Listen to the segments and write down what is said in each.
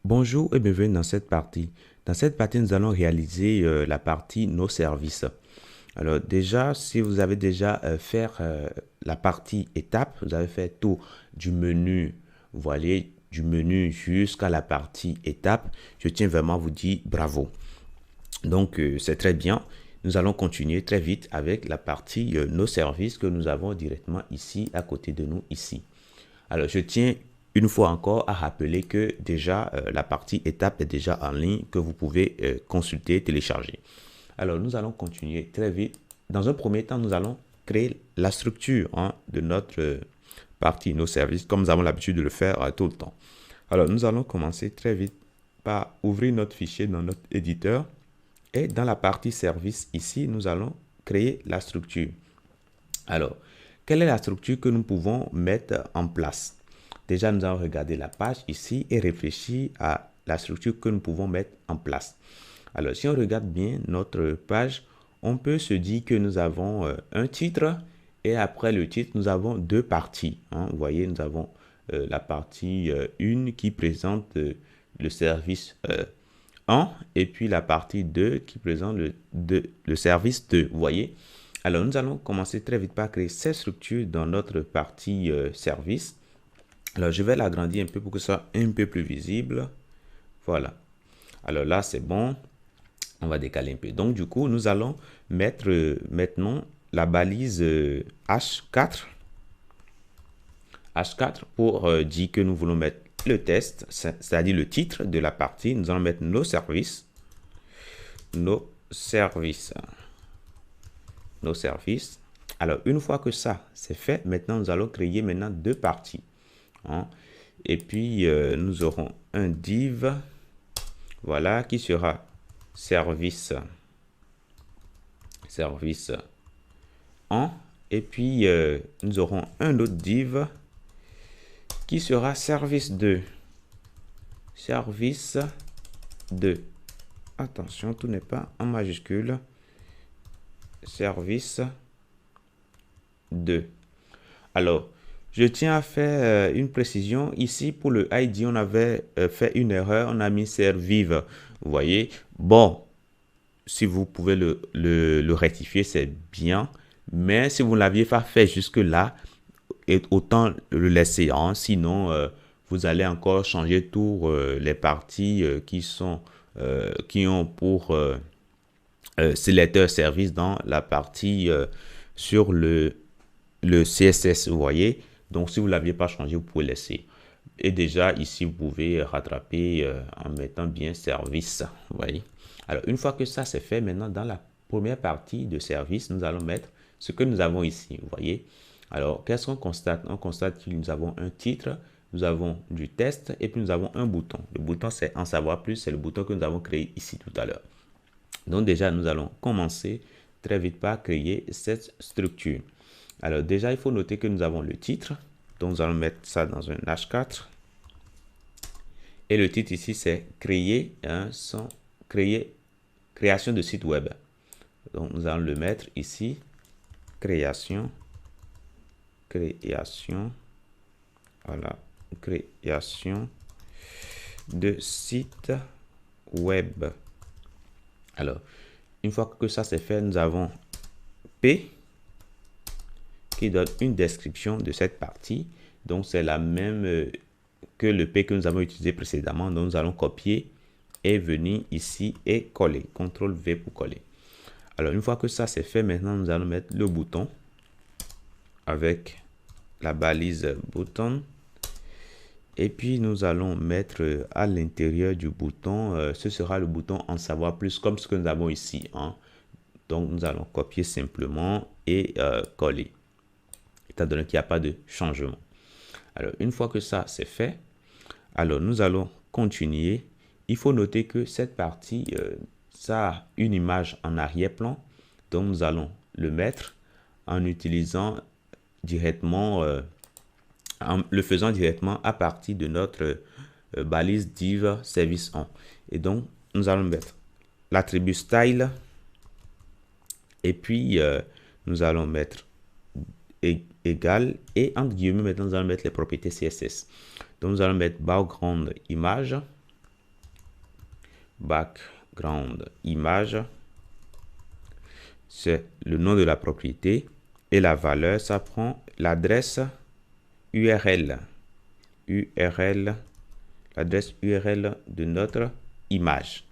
Bonjour et bienvenue dans cette partie. Dans cette partie, nous allons réaliser la partie nos services. Alors déjà, si vous avez déjà fait la partie étape, vous avez fait tout du menu, vous voyez, du menu jusqu'à la partie étape, je tiens vraiment à vous dire bravo. Donc c'est très bien. Nous allons continuer très vite avec la partie nos services que nous avons directement ici à côté de nous ici. Alors, je tiens une fois encore à rappeler que déjà la partie étape est déjà en ligne que vous pouvez consulter, télécharger. Alors, nous allons continuer très vite. Dans un premier temps, nous allons créer la structure de notre partie, nos services, comme nous avons l'habitude de le faire tout le temps. Alors, nous allons commencer très vite par ouvrir notre fichier dans notre éditeur. Et dans la partie service ici, nous allons créer la structure. Alors, quelle est la structure que nous pouvons mettre en place? Déjà, nous allons regarder la page ici et réfléchir à la structure que nous pouvons mettre en place. Alors, si on regarde bien notre page, on peut se dire que nous avons un titre et après le titre, nous avons deux parties. Vous voyez, nous avons la partie 1 qui présente le service 1 et puis la partie 2 qui présente le service 2. Vous voyez? Alors, nous allons commencer très vite par créer cette structure dans notre partie service. Alors, je vais l'agrandir un peu pour que ce soit un peu plus visible. Voilà. Alors là, c'est bon. On va décaler un peu. Donc, du coup, nous allons mettre maintenant la balise H4. H4 pour dire que nous voulons mettre le test, c'est-à-dire le titre de la partie. Nous allons mettre nos services. Nos services. Nos services. Alors, une fois que ça, c'est fait, maintenant, nous allons créer maintenant deux parties. Et puis, nous aurons un div, voilà, qui sera service 1. Et puis, nous aurons un autre div qui sera service 2. Service 2. Attention, tout n'est pas en majuscule. Service 2. Alors, je tiens à faire une précision. Ici, pour le ID, on avait fait une erreur. On a mis servive. Vous voyez? Bon, si vous pouvez le rectifier, c'est bien. Mais si vous ne l'aviez pas fait jusque-là, autant le laisser. Sinon, vous allez encore changer toutes les parties qui ont pour sélecteur service dans la partie sur le CSS, vous voyez. Donc, si vous ne l'aviez pas changé, vous pouvez laisser. Et déjà, ici, vous pouvez rattraper en mettant bien service, vous voyez. Alors, une fois que ça c'est fait, maintenant, dans la première partie de service, nous allons mettre ce que nous avons ici, vous voyez. Alors, qu'est-ce qu'on constate? On constate que nous avons un titre, nous avons du test et puis nous avons un bouton. Le bouton, c'est en savoir plus, c'est le bouton que nous avons créé ici tout à l'heure. Donc, déjà, nous allons commencer très vite par créer cette structure. Alors déjà, il faut noter que nous avons le titre. Donc, nous allons mettre ça dans un H4. Et le titre ici, c'est création de site web. Donc, nous allons le mettre ici. Création. Voilà. Création de site web. Alors, une fois que ça c'est fait, nous avons P qui donne une description de cette partie. Donc, c'est la même que le P que nous avons utilisé précédemment. Donc, nous allons copier et venir ici et coller. CTRL V pour coller. Alors, une fois que ça c'est fait, maintenant, nous allons mettre le bouton avec la balise bouton. Et puis, nous allons mettre à l'intérieur du bouton, ce sera le bouton en savoir plus, comme ce que nous avons ici. Donc, nous allons copier simplement et coller, étant donné qu'il n'y a pas de changement. Alors, une fois que ça, c'est fait, alors nous allons continuer. Il faut noter que cette partie, ça a une image en arrière-plan. Donc, nous allons le mettre en utilisant directement, en le faisant directement à partir de notre balise div service 1. Et donc, nous allons mettre l'attribut style. Et puis, nous allons mettre égal et entre guillemets, maintenant, nous allons mettre les propriétés CSS. Donc, nous allons mettre background image. background image, c'est le nom de la propriété, et la valeur, ça prend l'adresse URL, l'adresse URL de notre image.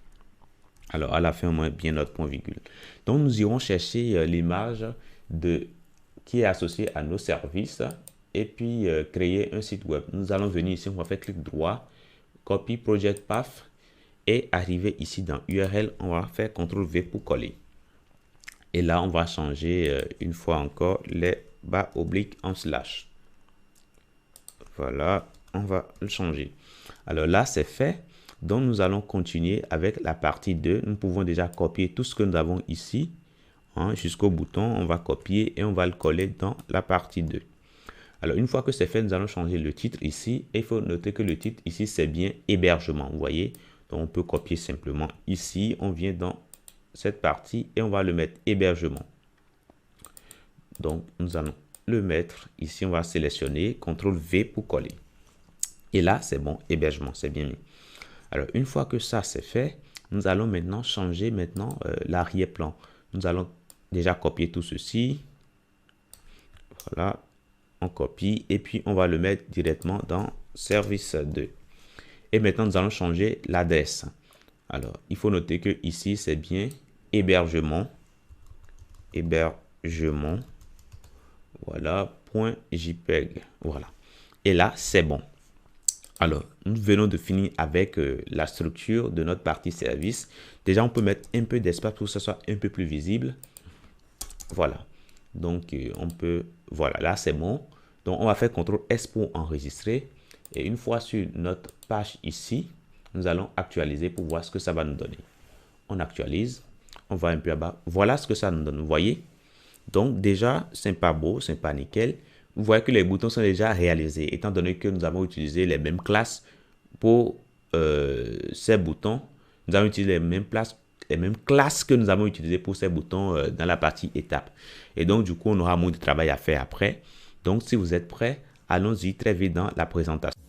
Alors, à la fin, on met bien notre point virgule. Donc, nous irons chercher l'image qui est associée à nos services et puis créer un site web. Nous allons venir ici, on va faire clic droit, copy project path et arriver ici dans URL, on va faire CTRL-V pour coller. Et là, on va changer une fois encore les bas obliques en slash. Voilà, on va le changer. Alors là, c'est fait. Donc, nous allons continuer avec la partie 2. Nous pouvons déjà copier tout ce que nous avons ici jusqu'au bouton. On va copier et on va le coller dans la partie 2. Alors, une fois que c'est fait, nous allons changer le titre ici. Et il faut noter que le titre ici, c'est bien hébergement. Vous voyez? Donc, on peut copier simplement ici. On vient dans cette partie et on va le mettre hébergement. Donc, nous allons le mettre ici. On va sélectionner CTRL-V pour coller. Et là, c'est bon, hébergement, c'est bien mis. Alors, une fois que ça c'est fait, nous allons maintenant changer l'arrière-plan. Nous allons déjà copier tout ceci. Voilà, on copie et puis on va le mettre directement dans service 2. Et maintenant, nous allons changer l'adresse. Alors, il faut noter que ici, c'est bien hébergement. Voilà, .jpeg. Voilà. Et là, c'est bon. Alors, nous venons de finir avec la structure de notre partie service. Déjà, on peut mettre un peu d'espace pour que ce soit un peu plus visible. Voilà. Donc, on peut... Voilà, là, c'est bon. Donc, on va faire CTRL-S pour enregistrer. Et une fois sur notre page ici, nous allons actualiser pour voir ce que ça va nous donner. On actualise. On va un peu à bas. Voilà ce que ça nous donne. Vous voyez? Donc, déjà, c'est pas beau, c'est pas nickel. Vous voyez que les boutons sont déjà réalisés, étant donné que nous avons utilisé les mêmes classes pour ces boutons. Nous avons utilisé les mêmes classes que nous avons utilisées pour ces boutons dans la partie étape. Et donc, du coup, on aura moins de travail à faire après. Donc, si vous êtes prêts, allons-y très vite dans la présentation.